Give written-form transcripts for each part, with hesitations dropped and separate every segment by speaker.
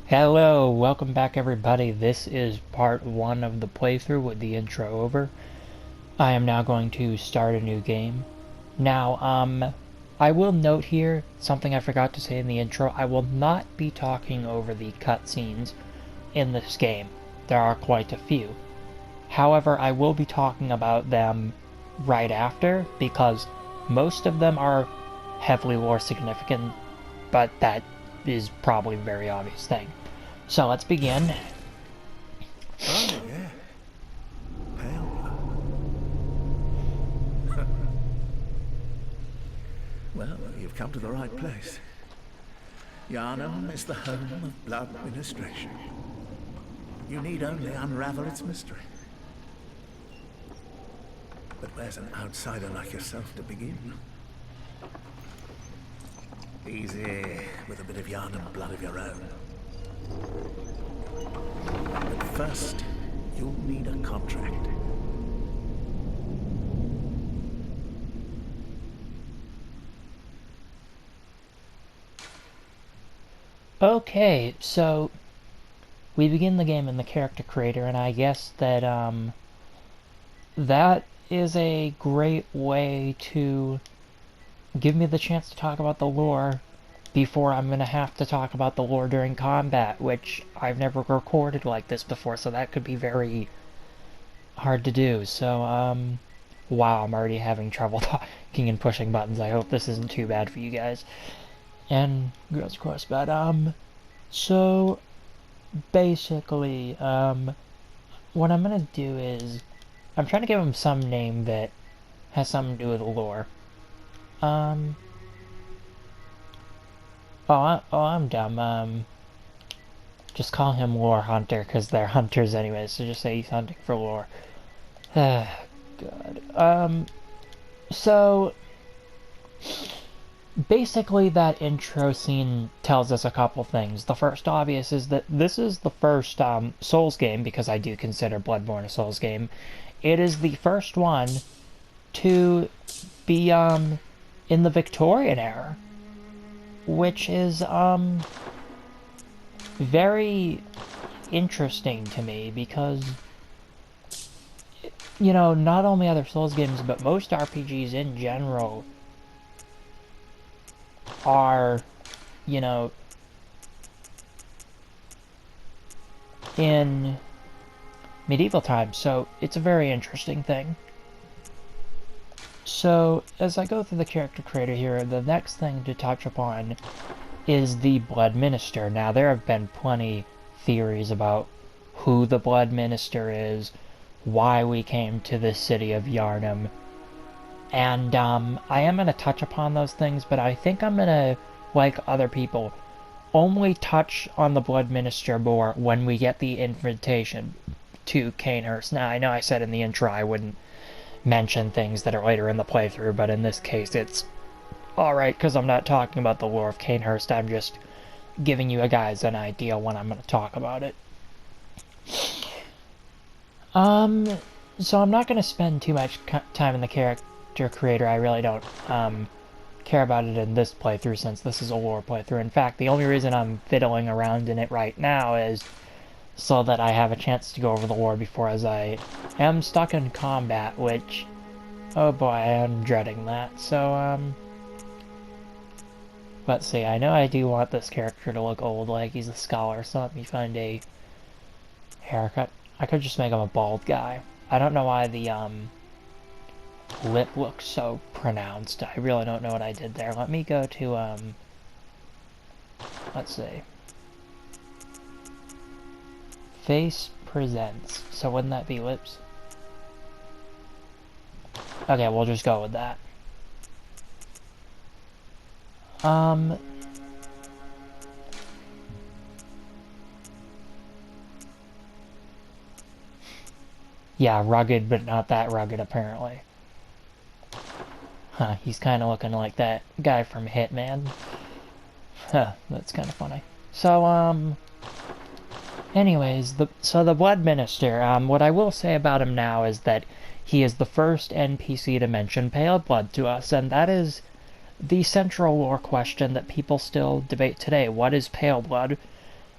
Speaker 1: Hello, welcome back everybody. This is part 1 of the playthrough with the intro over. I am now going to start a new game. Now, I will note here, something I forgot to say in the intro, I will not be talking over the cutscenes in this game. There are quite a few. However, I will be talking about them right after, because most of them are heavily lore significant, but that is probably a very obvious thing. So let's begin.
Speaker 2: Oh, yeah. Pale blood. Well, you've come to the right place. Yharnam is the home of blood ministration. You need only unravel its mystery. But where's an outsider like yourself to begin? Easy, with a bit of Yharnam blood of your own. But first, you'll need a contract.
Speaker 1: Okay, so we begin the game in the character creator, and I guess that that is a great way to give me the chance to talk about the lore before I'm gonna have to talk about the lore during combat, which I've never recorded like this before, so that could be very hard to do. So, wow, I'm already having trouble talking and pushing buttons. I hope this isn't too bad for you guys. And girls, of course, but, so, basically, what I'm gonna do is, I'm trying to give him some name that has something to do with the lore. Um, I'm dumb. Just call him Lore Hunter, because they're hunters anyway, so just say he's hunting for lore. God. So, basically that intro scene tells us a couple things. The first obvious is that this is the first Souls game, because I do consider Bloodborne a Souls game. It is the first one to be in the Victorian era, which is very interesting to me because, you know, not only other Souls games but most RPGs in general are, you know, in medieval times, so it's a very interesting thing. So, as I go through the character creator here, the next thing to touch upon is the Blood Minister. Now, there have been plenty theories about who the Blood Minister is, why we came to the city of Yharnam, and I am going to touch upon those things, but I think I'm going to, like other people, only touch on the Blood Minister more when we get the invitation to Cainhurst. Now, I know I said in the intro I wouldn't mention things that are later in the playthrough, but in this case it's alright, because I'm not talking about the lore of Cainhurst, I'm just giving you guys an idea when I'm going to talk about it. So I'm not going to spend too much time in the character creator. I really don't care about it in this playthrough, since this is a lore playthrough. In fact, the only reason I'm fiddling around in it right now is so that I have a chance to go over the lore before, as I am stuck in combat, which, oh boy, I am dreading that. So, let's see, I know I do want this character to look old, like he's a scholar, so let me find a haircut. I could just make him a bald guy. I don't know why the, lip looks so pronounced. I really don't know what I did there. Let me go to, let's see. Face presents. So wouldn't that be lips? Okay, we'll just go with that. Yeah, rugged, but not that rugged, apparently. Huh, he's kind of looking like that guy from Hitman. Huh, that's kind of funny. So, anyways, so the Blood Minister, what I will say about him now is that he is the first NPC to mention pale blood to us, and that is the central lore question that people still debate today. What is pale blood?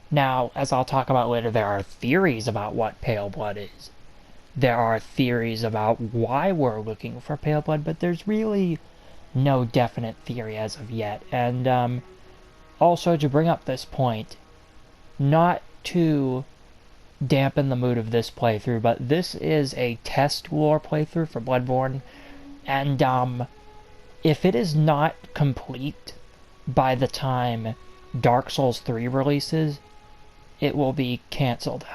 Speaker 1: Now, as I'll talk about later, there are theories about what pale blood is. There are theories about why we're looking for pale blood, but there's really no definite theory as of yet. And also, to bring up this point, not to dampen the mood of this playthrough, but this is a test lore playthrough for Bloodborne, and if it is not complete by the time Dark Souls 3 releases, it will be cancelled,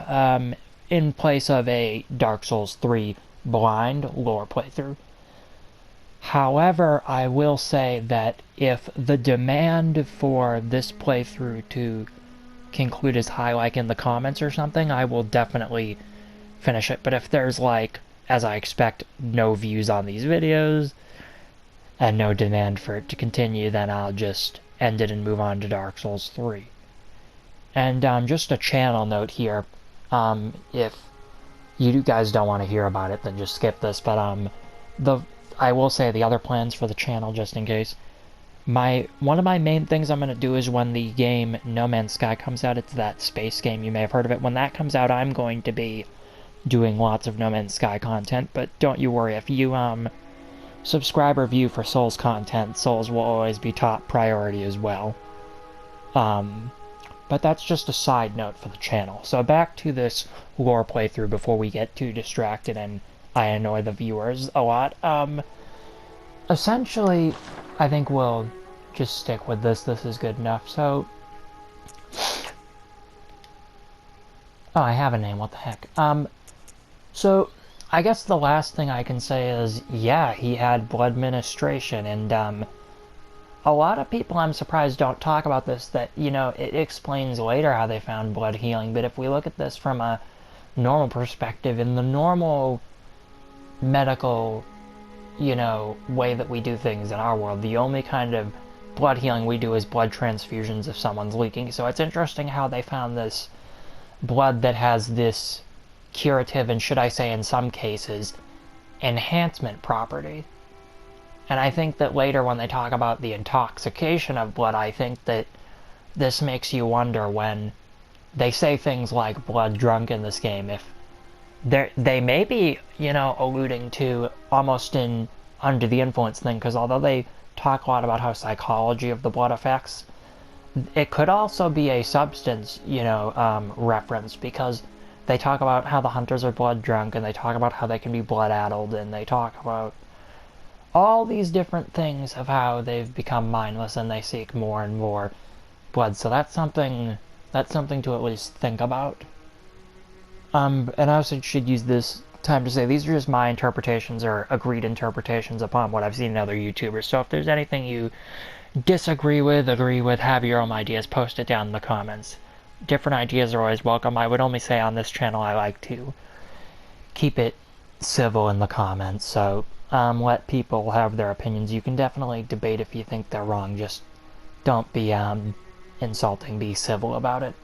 Speaker 1: in place of a Dark Souls 3 blind lore playthrough. However, I will say that if the demand for this playthrough to conclude is high, like in the comments or something, I will definitely finish it. But if there's, like, as I expect, no views on these videos and no demand for it to continue, then I'll just end it and move on to Dark Souls 3. And just a channel note here, if you guys don't want to hear about it, then just skip this, but I will say the other plans for the channel, just in case. One of my main things I'm going to do is when the game No Man's Sky comes out, it's that space game, you may have heard of it. When that comes out, I'm going to be doing lots of No Man's Sky content, but don't you worry, if you subscribe or view for Souls content, Souls will always be top priority as well. But that's just a side note for the channel. So back to this lore playthrough before we get too distracted and I annoy the viewers a lot. Essentially, I think we'll just stick with this. This is good enough. So, oh, I have a name. What the heck? So I guess the last thing I can say is, yeah, he had blood ministration, and a lot of people, I'm surprised, don't talk about this, that, you know, it explains later how they found blood healing, but if we look at this from a normal perspective, in the normal medical, you know, way that we do things in our world, the only kind of blood healing we do is blood transfusions if someone's leaking. So it's interesting how they found this blood that has this curative, and should I say in some cases, enhancement property. And I think that later when they talk about the intoxication of blood, I think that this makes you wonder when they say things like blood drunk in this game, if they may be, you know, alluding to almost an under the influence thing, because although they talk a lot about how psychology of the blood affects, it could also be a substance, you know, reference, because they talk about how the hunters are blood drunk, and they talk about how they can be blood addled, and they talk about all these different things of how they've become mindless and they seek more and more blood. So that's something to at least think about. And I also should use this time to say these are just my interpretations or agreed interpretations upon what I've seen in other YouTubers. So if there's anything you disagree with, agree with, have your own ideas, post it down in the comments. Different ideas are always welcome. I would only say on this channel I like to keep it civil in the comments, so let people have their opinions. You can definitely debate if you think they're wrong, just don't be insulting, be civil about it.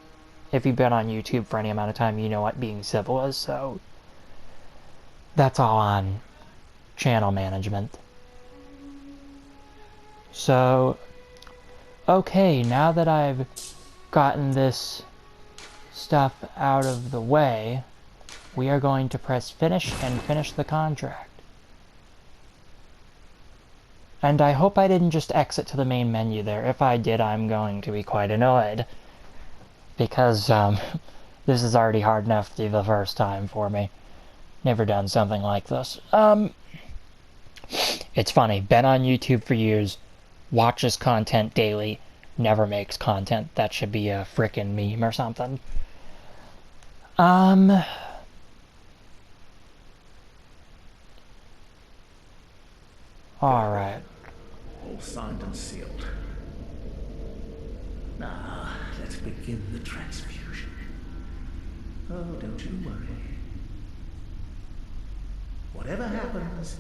Speaker 1: If you've been on YouTube for any amount of time, you know what being civil is, so that's all on channel management. So, okay, now that I've gotten this stuff out of the way, we are going to press finish and finish the contract. And I hope I didn't just exit to the main menu there. If I did, I'm going to be quite annoyed. Because, this is already hard enough to be the first time for me. Never done something like this. It's funny. Been on YouTube for years. Watches content daily. Never makes content. That should be a frickin' meme or something. Alright.
Speaker 2: All signed and sealed. Now, let's begin the transfusion. Oh, don't you worry. Whatever happens,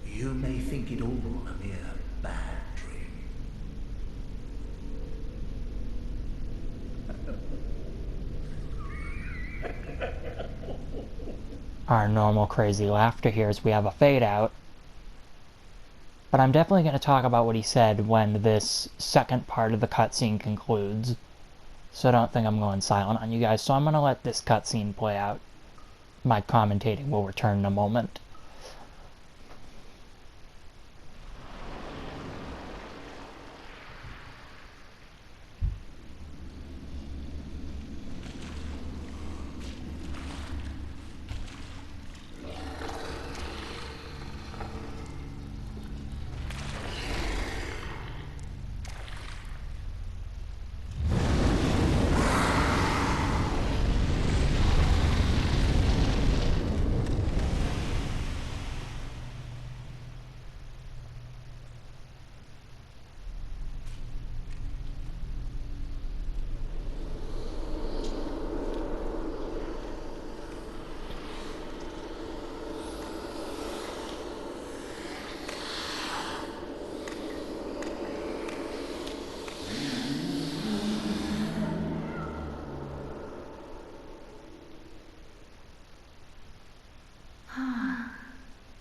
Speaker 2: you may think it all a mere bad dream.
Speaker 1: Our normal crazy laughter here as we have a fade out. But I'm definitely going to talk about what he said when this second part of the cutscene concludes. So don't think I'm going silent on you guys. So I'm going to let this cutscene play out. My commentating will return in a moment.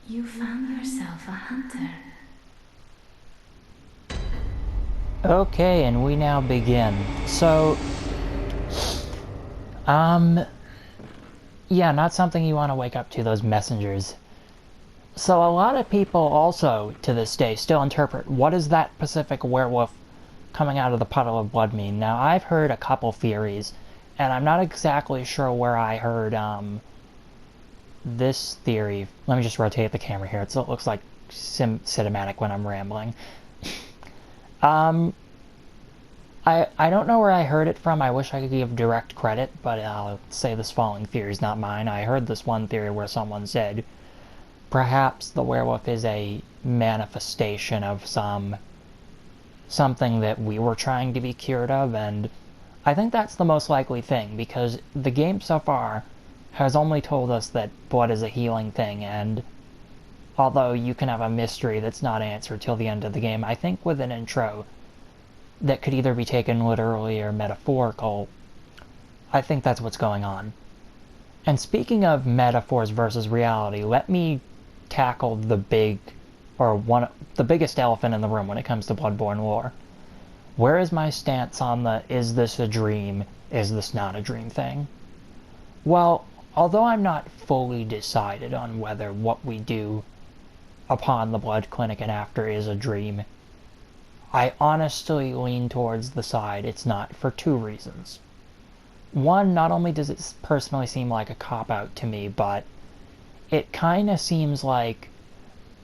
Speaker 3: You found yourself a hunter.
Speaker 1: Okay, and we now begin. So, yeah, not something you want to wake up to, those messengers. So a lot of people also, to this day, still interpret, what does that Pacific werewolf coming out of the puddle of blood mean? Now, I've heard a couple theories, and I'm not exactly sure where I heard, this theory. Let me just rotate the camera here so it looks like cinematic when I'm rambling. I don't know where I heard it from. I wish I could give direct credit, but I'll say this following theory is not mine. I heard this one theory where someone said perhaps the werewolf is a manifestation of something that we were trying to be cured of, and I think that's the most likely thing, because the game so far has only told us that blood is a healing thing, and although you can have a mystery that's not answered till the end of the game, I think with an intro that could either be taken literally or metaphorical, I think that's what's going on. And speaking of metaphors versus reality, let me tackle the biggest elephant in the room when it comes to Bloodborne lore. Where is my stance on the is this a dream, is this not a dream thing? Well, although I'm not fully decided on whether what we do upon the blood clinic and after is a dream, I honestly lean towards the side it's not, for two reasons. One, not only does it personally seem like a cop-out to me, but it kind of seems like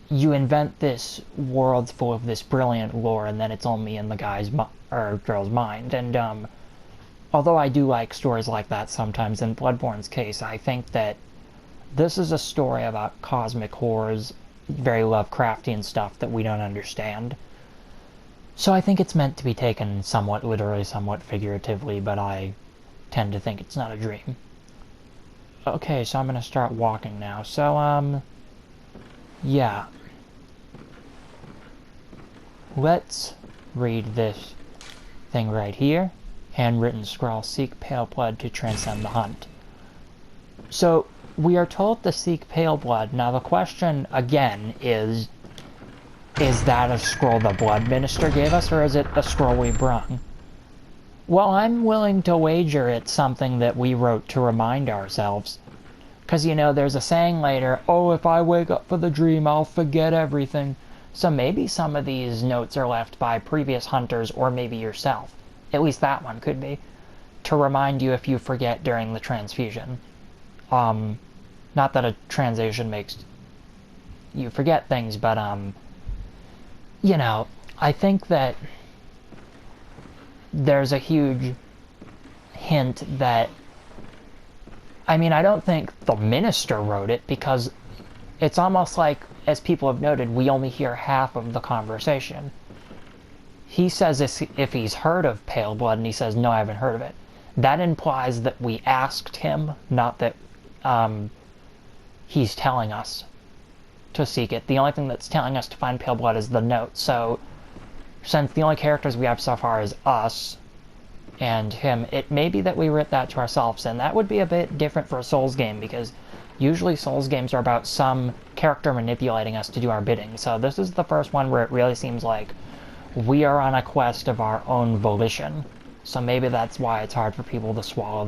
Speaker 1: you invent this world full of this brilliant lore and then it's only in the guy's or girl's mind. And although I do like stories like that sometimes, in Bloodborne's case, I think that this is a story about cosmic horrors, very Lovecraftian stuff that we don't understand. So I think it's meant to be taken somewhat literally, somewhat figuratively, but I tend to think it's not a dream. Okay, so I'm gonna start walking now. So, yeah. Let's read this thing right here. Handwritten scroll, seek pale blood to transcend the hunt. So, we are told to seek pale blood. Now the question, again, is that a scroll the blood minister gave us, or is it a scroll we brung? Well, I'm willing to wager it's something that we wrote to remind ourselves. Because, you know, there's a saying later, oh, if I wake up for the dream, I'll forget everything. So maybe some of these notes are left by previous hunters, or maybe yourself. At least that one could be. To remind you if you forget during the transfusion. Not that a transfusion makes you forget things, but, you know, I think that there's a huge hint that, I mean, I don't think the minister wrote it, because it's almost like, as people have noted, we only hear half of the conversation. He says if he's heard of pale blood, and he says, no, I haven't heard of it. That implies that we asked him, not that he's telling us to seek it. The only thing that's telling us to find pale blood is the note. So, since the only characters we have so far is us and him, it may be that we wrote that to ourselves, and that would be a bit different for a Souls game, because usually Souls games are about some character manipulating us to do our bidding. So this is the first one where it really seems like we are on a quest of our own volition. So maybe that's why it's hard for people to swallow